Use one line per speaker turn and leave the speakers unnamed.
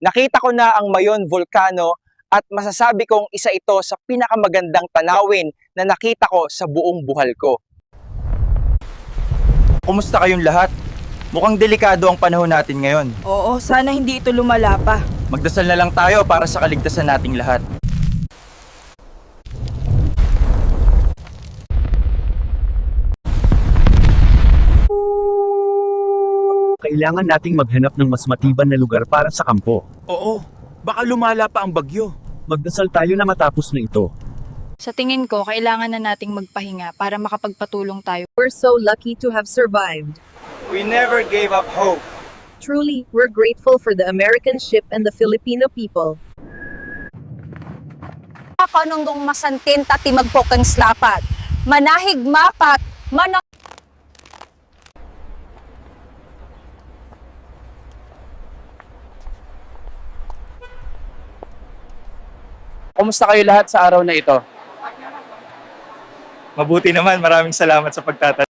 Nakita ko na ang Mayon Volcano at masasabi kong isa ito sa pinakamagandang tanawin na nakita ko sa buong buhay ko. Kumusta kayong lahat? Mukhang delikado ang panahon natin ngayon.
Oo, sana hindi ito lumala pa.
Magdasal na lang tayo para sa kaligtasan nating lahat.
Kailangan nating maghanap ng mas matiban na lugar para sa kampo.
Oo, baka lumala pa ang bagyo.
Magdasal tayo na matapos na ito.
Sa tingin ko, kailangan na nating magpahinga para makapagpatulong tayo.
We're so lucky to have survived.
We never gave up hope.
Truly, we're grateful for the American ship and the Filipino people.
Kanungdong masantin tati magpokang slapat. Manahig mapat,
Kumusta kayo lahat sa araw na ito?
Mabuti naman, maraming salamat sa pagtatanong.